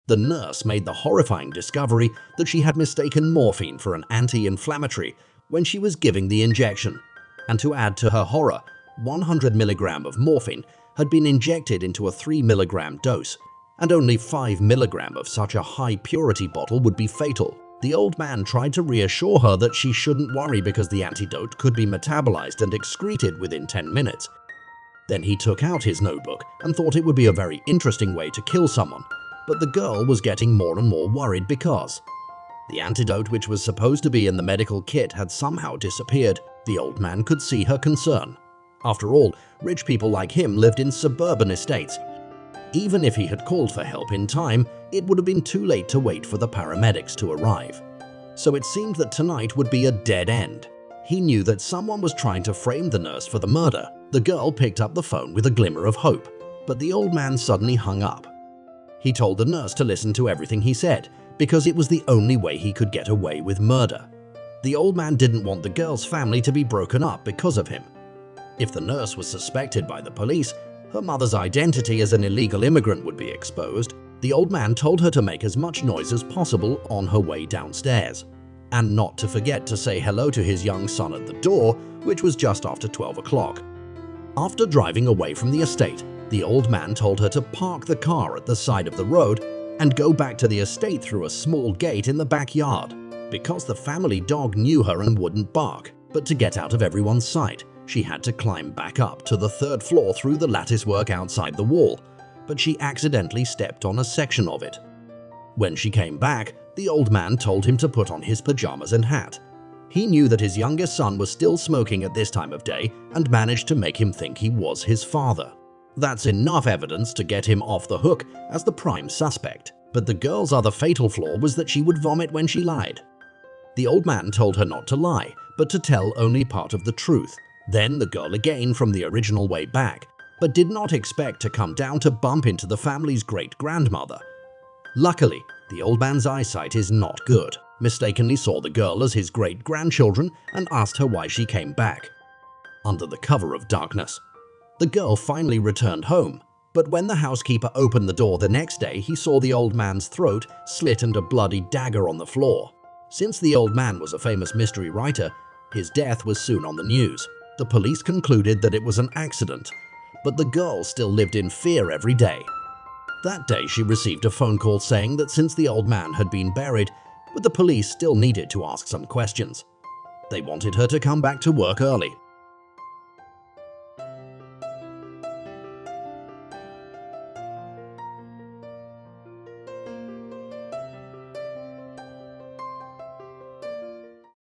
The nurse made the horrifying discovery that she had mistaken morphine for an anti-inflammatory when she was giving the injection. And to add to her horror, 100 mg of morphine had been injected into a 3 mg dose, and only 5 mg of such a high-purity bottle would be fatal. The old man tried to reassure her that she shouldn't worry because the antidote could be metabolized and excreted within 10 minutes. Then he took out his notebook and thought it would be a very interesting way to kill someone, but the girl was getting more and more worried because the antidote, which was supposed to be in the medical kit, had somehow disappeared. The old man could see her concern. After all, rich people like him lived in suburban estates. Even if he had called for help in time, it would have been too late to wait for the paramedics to arrive. So it seemed that tonight would be a dead end. He knew that someone was trying to frame the nurse for the murder. The girl picked up the phone with a glimmer of hope, but the old man suddenly hung up. He told the nurse to listen to everything he said, because it was the only way he could get away with murder. The old man didn't want the girl's family to be broken up because of him. If the nurse was suspected by the police, her mother's identity as an illegal immigrant would be exposed. The old man told her to make as much noise as possible on her way downstairs, and not to forget to say hello to his young son at the door, which was just after 12 o'clock. After driving away from the estate, the old man told her to park the car at the side of the road and go back to the estate through a small gate in the backyard, because the family dog knew her and wouldn't bark. But to get out of everyone's sight, she had to climb back up to the 3rd floor through the latticework outside the wall, but she accidentally stepped on a section of it. When she came back, the old man told him to put on his pajamas and hat. He knew that his youngest son was still smoking at this time of day and managed to make him think he was his father. That's enough evidence to get him off the hook as the prime suspect. But the girl's other fatal flaw was that she would vomit when she lied. The old man told her not to lie, but to tell only part of the truth. Then the girl again from the original way back, but did not expect to come down to bump into the family's great-grandmother. Luckily, the old man's eyesight is not good, mistakenly saw the girl as his great-grandchildren and asked her why she came back. Under the cover of darkness, the girl finally returned home, but when the housekeeper opened the door the next day, he saw the old man's throat slit and a bloody dagger on the floor. Since the old man was a famous mystery writer, his death was soon on the news. The police concluded that it was an accident, but the girl still lived in fear every day. That day she received a phone call saying that since the old man had been buried, but the police still needed to ask some questions. They wanted her to come back to work early.